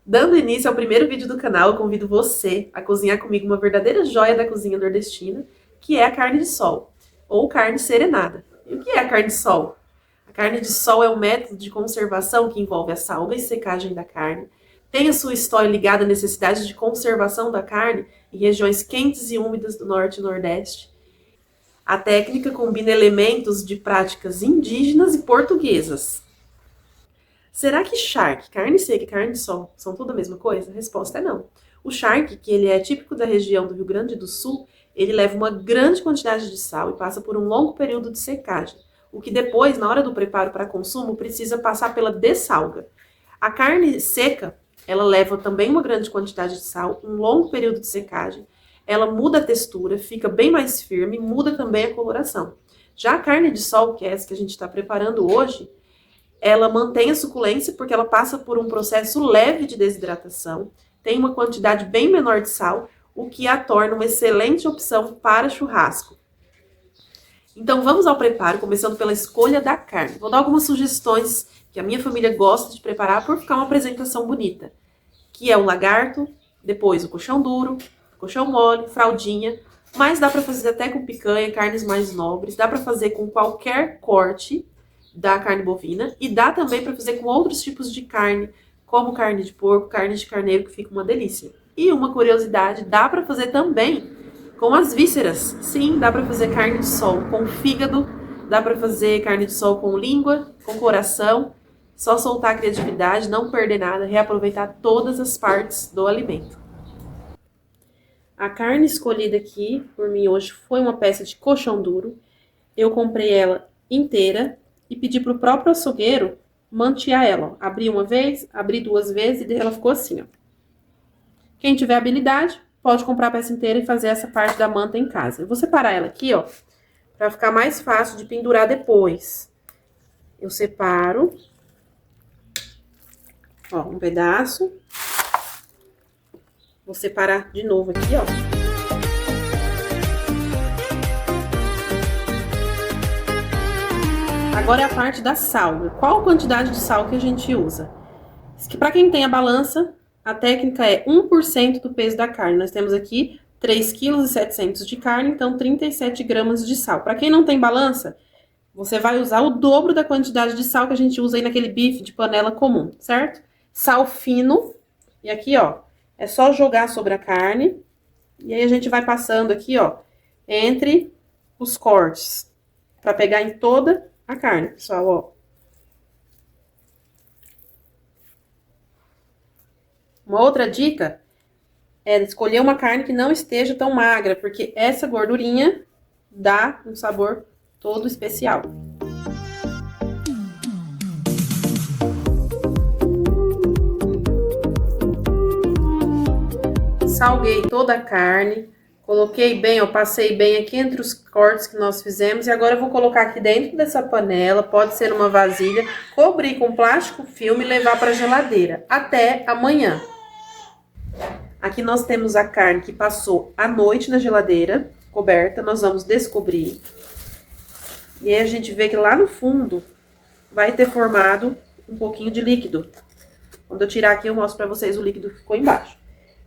Dando início ao primeiro vídeo do canal, eu convido você a cozinhar comigo uma verdadeira joia da cozinha nordestina, que é a carne de sol, ou carne serenada. E o que é a carne de sol? A carne de sol é um método de conservação que envolve a salga e secagem da carne, tem a sua história ligada à necessidade de conservação da carne em regiões quentes e úmidas do norte e nordeste. A técnica combina elementos de práticas indígenas e portuguesas. Será que charque, carne seca e carne de sol são tudo a mesma coisa? A resposta é não. O charque, que ele é típico da região do Rio Grande do Sul, ele leva uma grande quantidade de sal e passa por um longo período de secagem, o que depois, na hora do preparo para consumo, precisa passar pela dessalga. A carne seca, ela leva também uma grande quantidade de sal, um longo período de secagem, ela muda a textura, fica bem mais firme, muda também a coloração. Já a carne de sol, que é essa que a gente está preparando hoje, ela mantém a suculência porque ela passa por um processo leve de desidratação, tem uma quantidade bem menor de sal, o que a torna uma excelente opção para churrasco. Então vamos ao preparo, começando pela escolha da carne. Vou dar algumas sugestões que a minha família gosta de preparar por ficar uma apresentação bonita, que é o lagarto, depois o coxão duro, coxão mole, fraldinha, mas dá para fazer até com picanha, carnes mais nobres, dá para fazer com qualquer corte da carne bovina e dá também para fazer com outros tipos de carne, como carne de porco, carne de carneiro, que fica uma delícia. E uma curiosidade, dá para fazer também com as vísceras. Sim, dá para fazer carne de sol com fígado, dá para fazer carne de sol com língua, com coração. Só soltar a criatividade, não perder nada, reaproveitar todas as partes do alimento. A carne escolhida aqui por mim hoje foi uma peça de coxão duro. Eu comprei ela inteira e pedi para o próprio açougueiro mantear ela. Abri uma vez, abri duas vezes e ela ficou assim, ó. Quem tiver habilidade, pode comprar a peça inteira e fazer essa parte da manta em casa. Eu vou separar ela aqui, ó, para ficar mais fácil de pendurar depois. Eu separo, ó, um pedaço. Vou separar de novo aqui, ó. Agora é a parte da salga. Qual a quantidade de sal que a gente usa? Para quem tem a balança, a técnica é 1% do peso da carne. Nós temos aqui 3,7 kg de carne, então 37 gramas de sal. Para quem não tem balança, você vai usar o dobro da quantidade de sal que a gente usa aí naquele bife de panela comum, certo? Sal fino. E aqui, ó, é só jogar sobre a carne. E aí a gente vai passando aqui, ó, entre os cortes, para pegar em toda a carne, pessoal, ó. Uma outra dica é escolher uma carne que não esteja tão magra, porque essa gordurinha dá um sabor todo especial. Salguei toda a carne, coloquei bem, eu passei bem aqui entre os cortes que nós fizemos. E agora eu vou colocar aqui dentro dessa panela, pode ser uma vasilha, cobrir com plástico filme e levar para a geladeira até amanhã. Aqui nós temos a carne que passou a noite na geladeira, coberta, nós vamos descobrir. E aí a gente vê que lá no fundo vai ter formado um pouquinho de líquido. Quando eu tirar aqui eu mostro para vocês o líquido que ficou embaixo.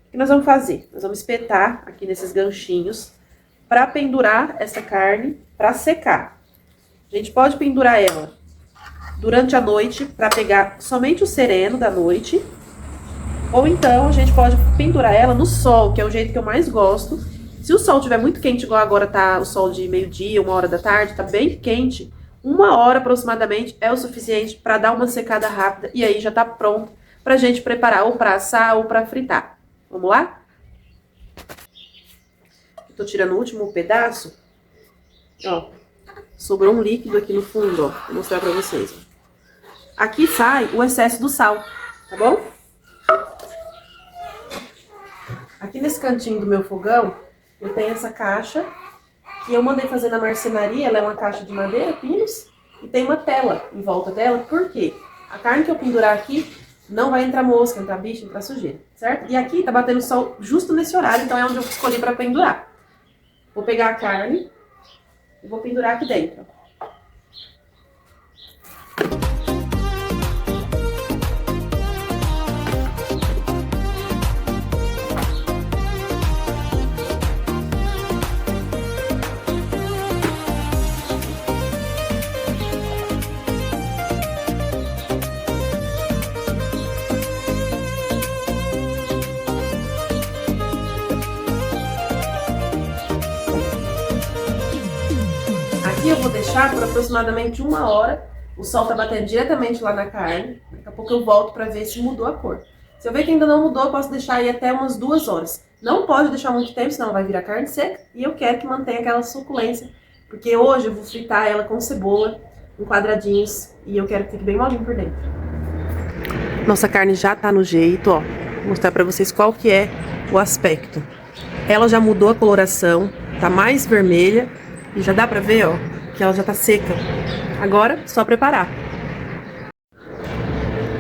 O que nós vamos fazer? Nós vamos espetar aqui nesses ganchinhos para pendurar essa carne para secar. A gente pode pendurar ela durante a noite para pegar somente o sereno da noite. Ou então a gente pode pendurar ela no sol, que é o jeito que eu mais gosto. Se o sol estiver muito quente, igual agora tá o sol de meio-dia, 1h da tarde, tá bem quente, 1 hora aproximadamente é o suficiente para dar uma secada rápida e aí já tá pronto pra gente preparar ou para assar ou para fritar. Vamos lá? Tô tirando o último pedaço. Ó, sobrou um líquido aqui no fundo, ó. Vou mostrar pra vocês. Aqui sai o excesso do sal, tá bom? Aqui nesse cantinho do meu fogão, eu tenho essa caixa que eu mandei fazer na marcenaria. Ela é uma caixa de madeira, pinos, e tem uma tela em volta dela. Por quê? A carne que eu pendurar aqui não vai entrar mosca, entrar bicho, entrar sujeira, certo? E aqui tá batendo sol justo nesse horário, então é onde eu escolhi pra pendurar. Vou pegar a carne e vou pendurar aqui dentro. deixar por aproximadamente 1 hora. O sol tá batendo diretamente lá na carne. Daqui a pouco eu volto pra ver se mudou a cor. Se eu ver que ainda não mudou, eu posso deixar aí até umas 2 horas. Não pode deixar muito tempo, senão vai virar carne seca. E eu quero que mantenha aquela suculência, porque hoje eu vou fritar ela com cebola, em quadradinhos, e eu quero que fique bem molinho por dentro. Nossa carne já tá no jeito, ó. Vou mostrar pra vocês qual que é o aspecto. Ela já mudou a coloração, tá mais vermelha, e já dá pra ver, ó, que ela já tá seca. Agora, só preparar.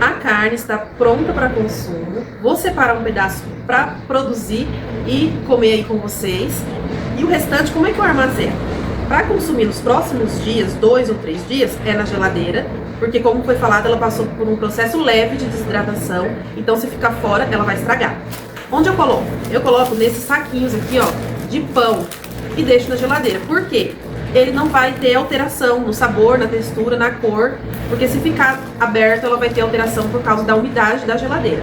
A carne está pronta para consumo. Vou separar um pedaço para produzir e comer aí com vocês. E o restante, como é que eu armazeno? Para consumir nos próximos dias, 2 ou 3 dias, é na geladeira. Porque, como foi falado, ela passou por um processo leve de desidratação. Então, se ficar fora, ela vai estragar. Onde eu coloco? Eu coloco nesses saquinhos aqui, ó, de pão. E deixo na geladeira. Por quê? Ele não vai ter alteração no sabor, na textura, na cor, porque se ficar aberto ela vai ter alteração por causa da umidade da geladeira.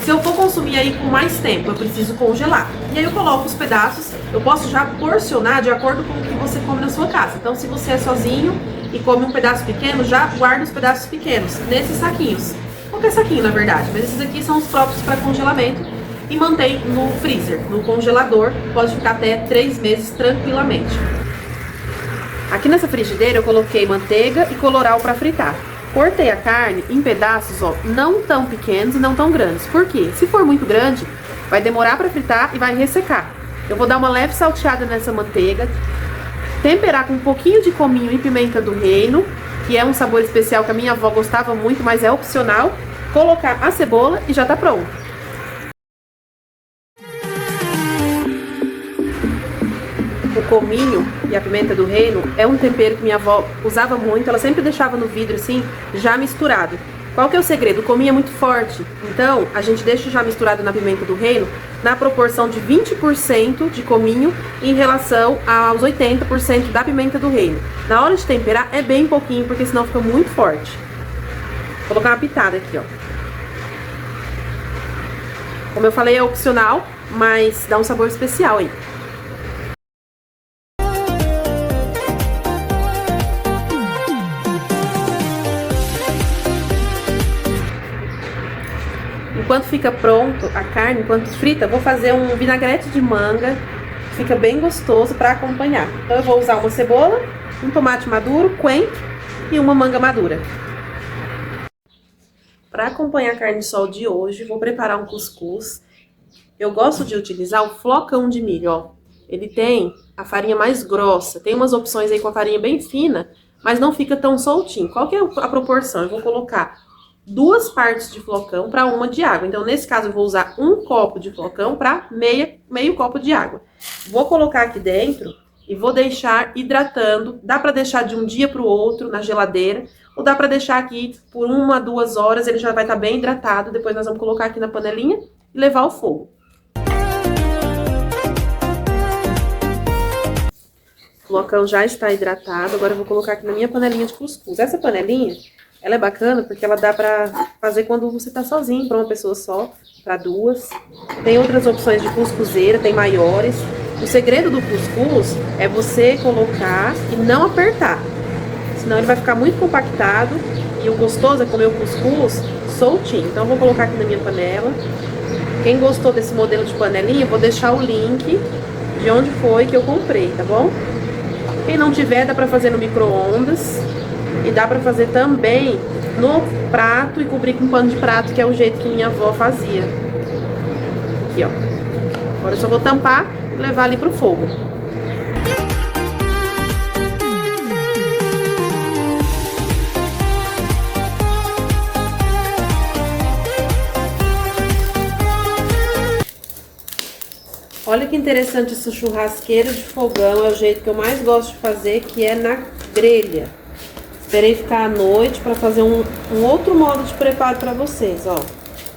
Se eu for consumir aí com mais tempo, eu preciso congelar. E aí eu coloco os pedaços, eu posso já porcionar de acordo com o que você come na sua casa. Então se você é sozinho e come um pedaço pequeno, já guarda os pedaços pequenos nesses saquinhos. Qualquer saquinho, na verdade, mas esses aqui são os próprios para congelamento. E mantém no freezer, no congelador, pode ficar até 3 meses tranquilamente. Aqui nessa frigideira eu coloquei manteiga e colorau para fritar. Cortei a carne em pedaços, ó, não tão pequenos e não tão grandes. Por quê? Se for muito grande, vai demorar para fritar e vai ressecar. Eu vou dar uma leve salteada nessa manteiga, temperar com um pouquinho de cominho e pimenta do reino, que é um sabor especial que a minha avó gostava muito, mas é opcional. Colocar a cebola e já tá pronto. O cominho e a pimenta do reino é um tempero que minha avó usava muito, ela sempre deixava no vidro assim, já misturado. Qual que é o segredo? O cominho é muito forte, então a gente deixa já misturado na pimenta do reino na proporção de 20% de cominho em relação aos 80% da pimenta do reino. Na hora de temperar é bem pouquinho, porque senão fica muito forte. Vou colocar uma pitada aqui, ó. Como eu falei, é opcional, mas dá um sabor especial aí. Enquanto fica pronto a carne, enquanto frita, vou fazer um vinagrete de manga, fica bem gostoso para acompanhar. Então eu vou usar uma cebola, um tomate maduro, coentro e uma manga madura. Para acompanhar a carne de sol de hoje, vou preparar um cuscuz. Eu gosto de utilizar o flocão de milho, ó. Ele tem a farinha mais grossa, tem umas opções aí com a farinha bem fina, mas não fica tão soltinho. Qual que é a proporção? Eu vou colocar 2 partes de flocão para 1 de água. Então, nesse caso, eu vou usar 1 copo de flocão para meio copo de água. Vou colocar aqui dentro e vou deixar hidratando. Dá para deixar de um dia para o outro na geladeira, ou dá para deixar aqui por 1 a 2 horas, ele já vai estar bem hidratado. Depois nós vamos colocar aqui na panelinha e levar ao fogo. O flocão já está hidratado, agora eu vou colocar aqui na minha panelinha de cuscuz. Essa panelinha, ela é bacana porque ela dá pra fazer quando você tá sozinho, pra uma pessoa só, pra 2. Tem outras opções de cuscuzeira, tem maiores. O segredo do cuscuz é você colocar e não apertar, senão ele vai ficar muito compactado. E o gostoso é comer o cuscuz soltinho. Então eu vou colocar aqui na minha panela. Quem gostou desse modelo de panelinha, eu vou deixar o link de onde foi que eu comprei, tá bom? Quem não tiver, dá pra fazer no micro-ondas. E dá pra fazer também no prato e cobrir com pano de prato, que é o jeito que minha avó fazia. Aqui, ó. Agora eu só vou tampar e levar ali pro fogo. Olha que interessante essa churrasqueira de fogão, é o jeito que eu mais gosto de fazer, que é na grelha. Esperei ficar à noite para fazer um outro modo de preparo para vocês, ó.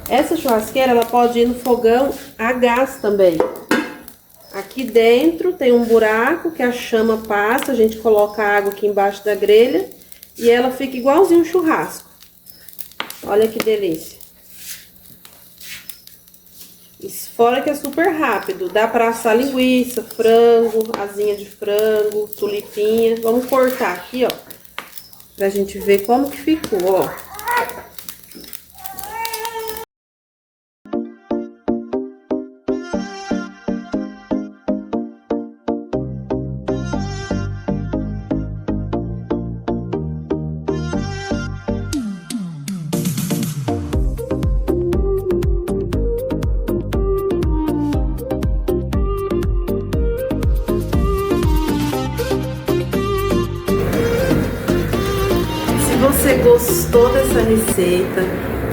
Essa churrasqueira, ela pode ir no fogão a gás também. Aqui dentro tem um buraco que a chama passa, a gente coloca a água aqui embaixo da grelha e ela fica igualzinho um churrasco. Olha que delícia. Fora que é super rápido, dá pra assar linguiça, frango, asinha de frango, tulipinha. Vamos cortar aqui, ó, pra gente ver como que ficou, ó. Se você gostou dessa receita,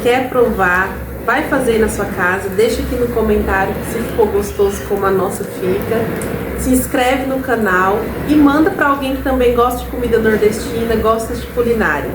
quer provar, vai fazer aí na sua casa, deixa aqui no comentário se ficou gostoso como a nossa fica. Se inscreve no canal e manda para alguém que também gosta de comida nordestina, gosta de culinária.